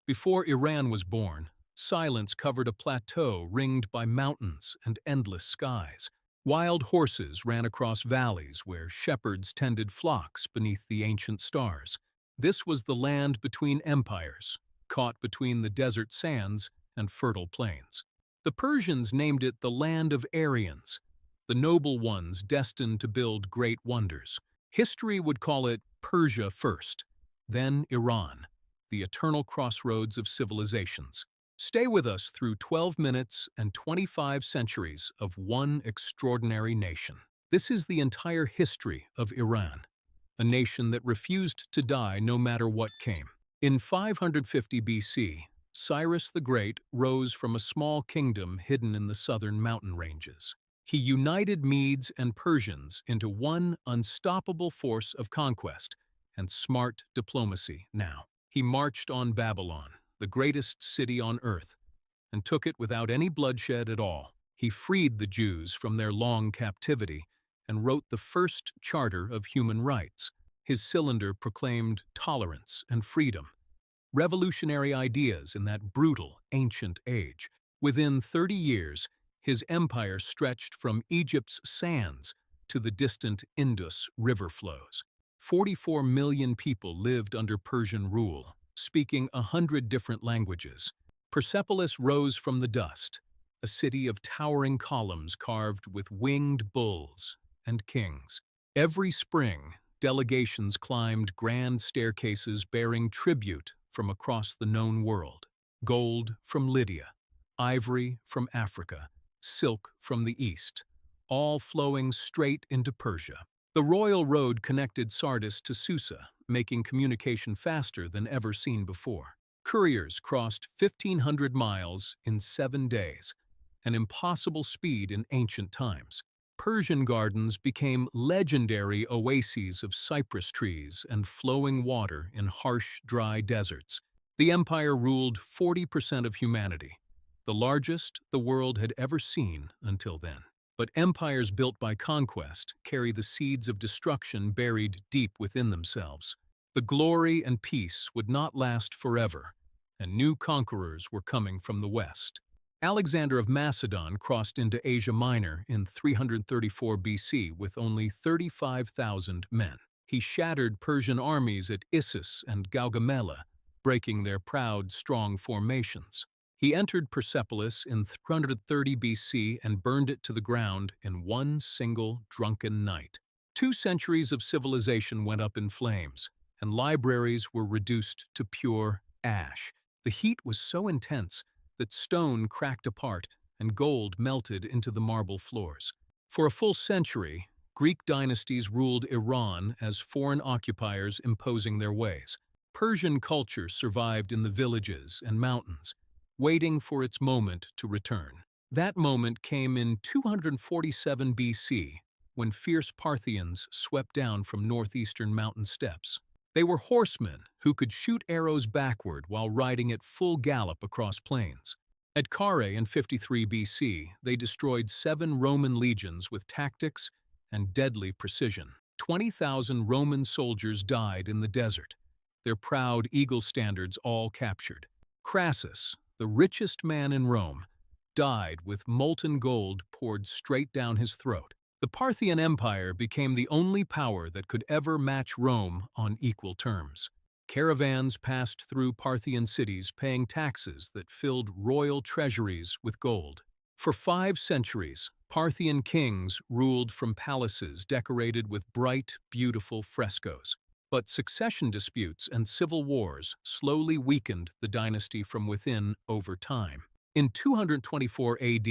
Before Iran was born, silence covered a plateau ringed by mountains and endless skies. Wild horses ran across valleys where shepherds tended flocks beneath the ancient stars. This was the land between empires, caught between the desert sands and fertile plains. The Persians named it the land of Aryans, the noble ones destined to build great wonders. History would call it Persia first, then Iran, the eternal crossroads of civilizations. Stay with us through 12 minutes and 25 centuries of one extraordinary nation. This is the entire history of Iran, a nation that refused to die no matter what came. In 550 BC, Cyrus the Great rose from a small kingdom hidden in the southern mountain ranges. He united Medes and Persians into one unstoppable force of conquest and smart diplomacy. Now, he marched on Babylon, the greatest city on earth, and took it without any bloodshed at all. He freed the Jews from their long captivity and wrote the first charter of human rights. His cylinder proclaimed tolerance and freedom, revolutionary ideas in that brutal, ancient age. Within 30 years, his empire stretched from Egypt's sands to the distant Indus river flows. 44 million people lived under Persian rule, speaking 100 different languages. Persepolis rose from the dust, a city of towering columns carved with winged bulls and kings. Every spring, delegations climbed grand staircases bearing tribute from across the known world. Gold from Lydia, ivory from Africa, silk from the east, all flowing straight into Persia. The royal road connected Sardis to Susa, making communication faster than ever seen before. Couriers crossed 1,500 miles in 7 days, an impossible speed in ancient times. Persian gardens became legendary oases of cypress trees and flowing water in harsh, dry deserts. The empire ruled 40% of humanity, the largest the world had ever seen until then. But empires built by conquest carry the seeds of destruction buried deep within themselves. The glory and peace would not last forever, and new conquerors were coming from the west. Alexander of Macedon crossed into Asia Minor in 334 BC with only 35,000 men. He shattered Persian armies at Issus and Gaugamela, breaking their proud, strong formations. He entered Persepolis in 330 BC and burned it to the ground in one single drunken night. 2 centuries of civilization went up in flames, and libraries were reduced to pure ash. The heat was so intense that stone cracked apart and gold melted into the marble floors. For a full century, Greek dynasties ruled Iran as foreign occupiers imposing their ways. Persian culture survived in the villages and mountains, waiting for its moment to return. That moment came in 247 BC, when fierce Parthians swept down from northeastern mountain steppes. They were horsemen who could shoot arrows backward while riding at full gallop across plains. At Carrhae in 53 BC, they destroyed 7 Roman legions with tactics and deadly precision. 20,000 Roman soldiers died in the desert, their proud eagle standards all captured. Crassus, the richest man in Rome, died with molten gold poured straight down his throat. The Parthian Empire became the only power that could ever match Rome on equal terms. Caravans passed through Parthian cities paying taxes that filled royal treasuries with gold. For 5 centuries, Parthian kings ruled from palaces decorated with bright, beautiful frescoes. But succession disputes and civil wars slowly weakened the dynasty from within over time. In 224 AD,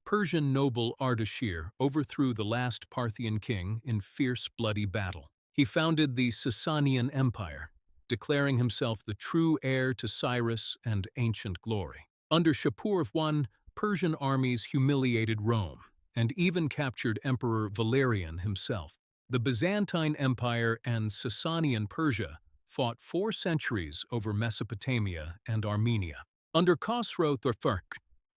Persian noble Ardashir overthrew the last Parthian king in fierce, bloody battle. He founded the Sasanian Empire, declaring himself the true heir to Cyrus and ancient glory. Under Shapur I, Persian armies humiliated Rome and even captured Emperor Valerian himself. The Byzantine Empire and Sasanian Persia fought 4 centuries over Mesopotamia and Armenia. Under Khosrow III,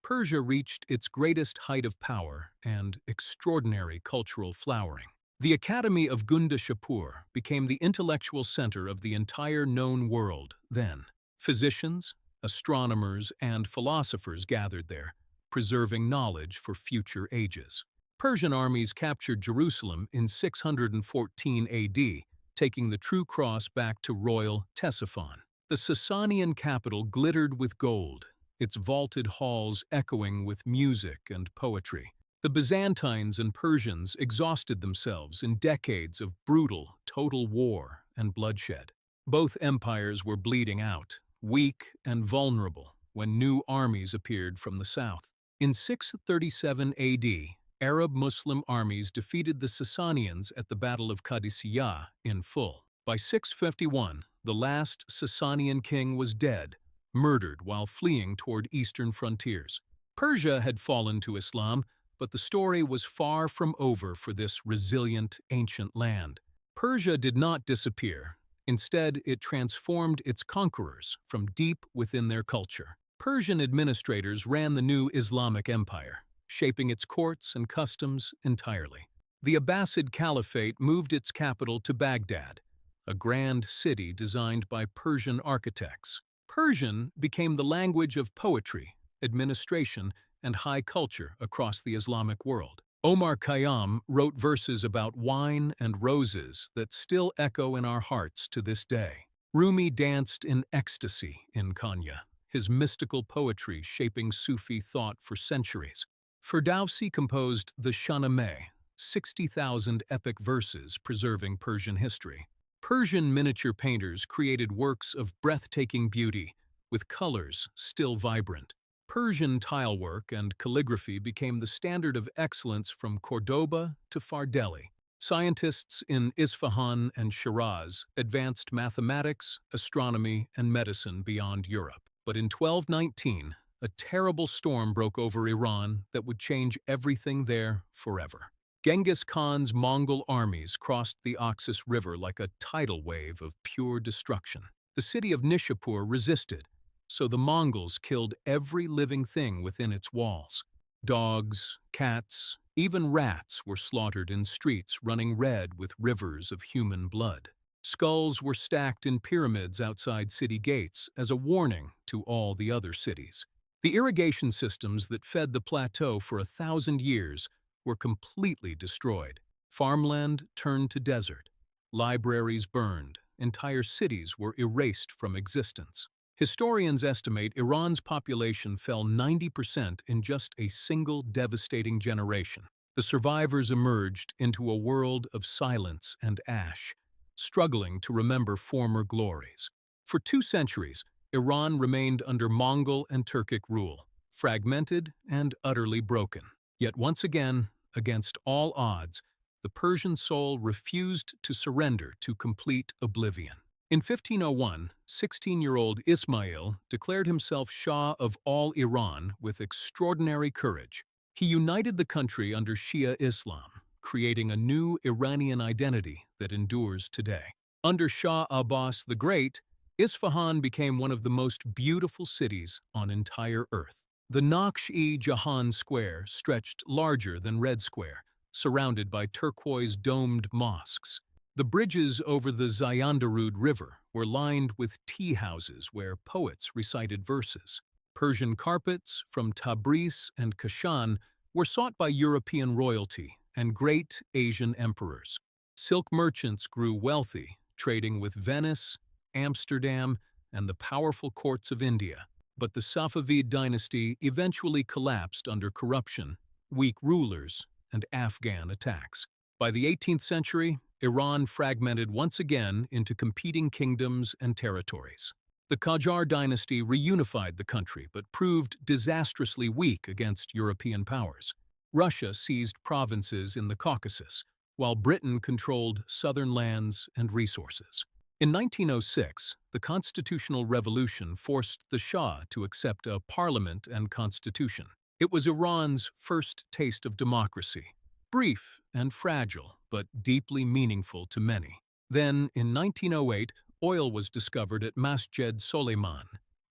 Persia reached its greatest height of power and extraordinary cultural flowering. The Academy of Gunda Shapur became the intellectual center of the entire known world then. Physicians, Astronomers and philosophers gathered there, preserving knowledge for future ages. Persian armies captured Jerusalem in 614 AD, taking the true cross back to royal Ctesiphon. The Sasanian capital glittered with gold, its vaulted halls echoing with music and poetry. The Byzantines and Persians exhausted themselves in decades of brutal, total war and bloodshed. Both empires were bleeding out, weak and vulnerable, when new armies appeared from the south. In 637 AD, Arab Muslim armies defeated the Sasanians at the Battle of Qadisiyah in full. By 651, the last Sasanian king was dead, murdered while fleeing toward eastern frontiers. Persia had fallen to Islam, but the story was far from over for this resilient, ancient land. Persia did not disappear. Instead, it transformed its conquerors from deep within their culture. Persian administrators ran the new Islamic Empire, shaping its courts and customs entirely. The Abbasid Caliphate moved its capital to Baghdad, a grand city designed by Persian architects. Persian became the language of poetry, administration, and high culture across the Islamic world. Omar Khayyam wrote verses about wine and roses that still echo in our hearts to this day. Rumi danced in ecstasy in Konya, his mystical poetry shaping Sufi thought for centuries. Ferdowsi composed the Shahnameh, 60,000 epic verses preserving Persian history. Persian miniature painters created works of breathtaking beauty, with colors still vibrant. Persian tilework and calligraphy became the standard of excellence from Cordoba to Far Delhi. Scientists in Isfahan and Shiraz advanced mathematics, astronomy, and medicine beyond Europe. But in 1219, a terrible storm broke over Iran that would change everything there forever. Genghis Khan's Mongol armies crossed the Oxus River like a tidal wave of pure destruction. The city of Nishapur resisted, so the Mongols killed every living thing within its walls. Dogs, cats, even rats were slaughtered in streets running red with rivers of human blood. Skulls were stacked in pyramids outside city gates as a warning to all the other cities. The irrigation systems that fed the plateau for 1,000 years were completely destroyed. Farmland turned to desert. Libraries burned. Entire cities were erased from existence. Historians estimate Iran's population fell 90% in just a single devastating generation. The survivors emerged into a world of silence and ash, struggling to remember former glories. For 2 centuries, Iran remained under Mongol and Turkic rule, fragmented and utterly broken. Yet once again, against all odds, the Persian soul refused to surrender to complete oblivion. In 1501, 16-year-old Ismail declared himself Shah of all Iran with extraordinary courage. He united the country under Shia Islam, creating a new Iranian identity that endures today. Under Shah Abbas the Great, Isfahan became one of the most beautiful cities on entire Earth. The Naqsh-e-Jahan Square stretched larger than Red Square, surrounded by turquoise domed mosques. The bridges over the Zayandarud River were lined with tea houses where poets recited verses. Persian carpets from Tabriz and Kashan were sought by European royalty and great Asian emperors. Silk merchants grew wealthy, trading with Venice, Amsterdam, and the powerful courts of India. But the Safavid dynasty eventually collapsed under corruption, weak rulers, and Afghan attacks. By the 18th century, Iran fragmented once again into competing kingdoms and territories. The Qajar dynasty reunified the country but proved disastrously weak against European powers. Russia seized provinces in the Caucasus, while Britain controlled southern lands and resources. In 1906, the Constitutional Revolution forced the Shah to accept a parliament and constitution. It was Iran's first taste of democracy, brief and fragile, but deeply meaningful to many. Then, in 1908, oil was discovered at Masjed Soleiman,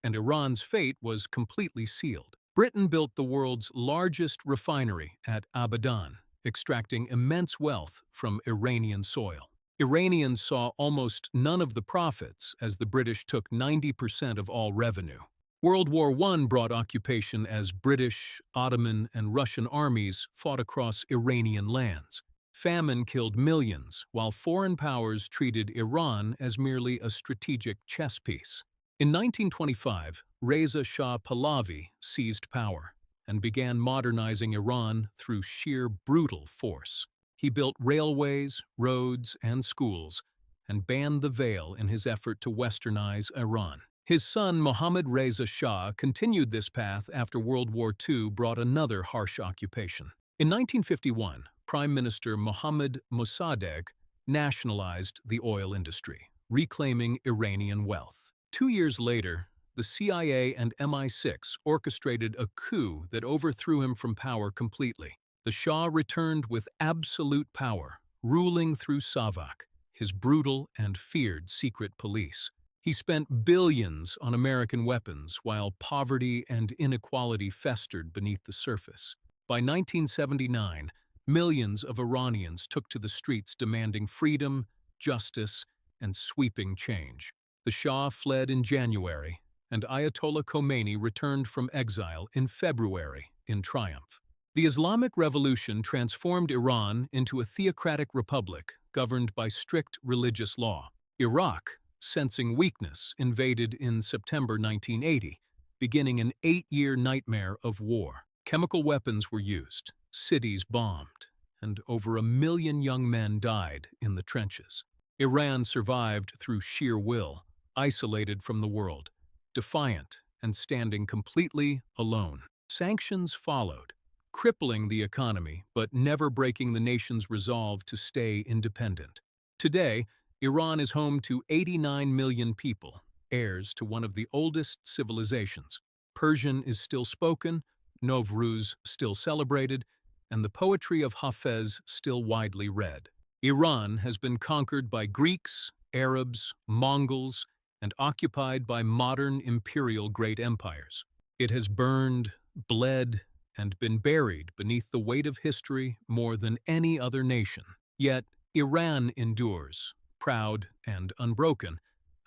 and Iran's fate was completely sealed. Britain built the world's largest refinery at Abadan, extracting immense wealth from Iranian soil. Iranians saw almost none of the profits as the British took 90% of all revenue. World War I brought occupation as British, Ottoman, and Russian armies fought across Iranian lands. Famine killed millions, while foreign powers treated Iran as merely a strategic chess piece. In 1925, Reza Shah Pahlavi seized power and began modernizing Iran through sheer brutal force. He built railways, roads, and schools, and banned the veil in his effort to westernize Iran. His son Mohammad Reza Shah continued this path after World War II brought another harsh occupation. In 1951, Prime Minister Mohammad Mossadegh nationalized the oil industry, reclaiming Iranian wealth. 2 years later, the CIA and MI6 orchestrated a coup that overthrew him from power completely. The Shah returned with absolute power, ruling through SAVAK, his brutal and feared secret police. He spent billions on American weapons while poverty and inequality festered beneath the surface. By 1979, millions of Iranians took to the streets demanding freedom, justice, and sweeping change. The Shah fled in January, and Ayatollah Khomeini returned from exile in February in triumph. The Islamic Revolution transformed Iran into a theocratic republic governed by strict religious law. Iraq, sensing weakness, invaded in September 1980, beginning an 8-year nightmare of war. Chemical weapons were used, cities bombed, and over 1 million young men died in the trenches. Iran survived through sheer will, isolated from the world, defiant and standing completely alone. Sanctions followed, crippling the economy but never breaking the nation's resolve to stay independent. Today, Iran is home to 89 million people, heirs to one of the oldest civilizations. Persian is still spoken, Novruz still celebrated, and the poetry of Hafez still widely read. Iran has been conquered by Greeks, Arabs, Mongols, and occupied by modern imperial great empires. It has burned, bled, and been buried beneath the weight of history more than any other nation. Yet, Iran endures, proud and unbroken,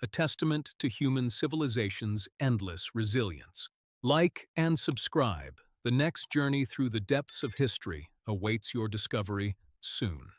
a testament to human civilization's endless resilience. Like and subscribe. The next journey through the depths of history awaits your discovery soon.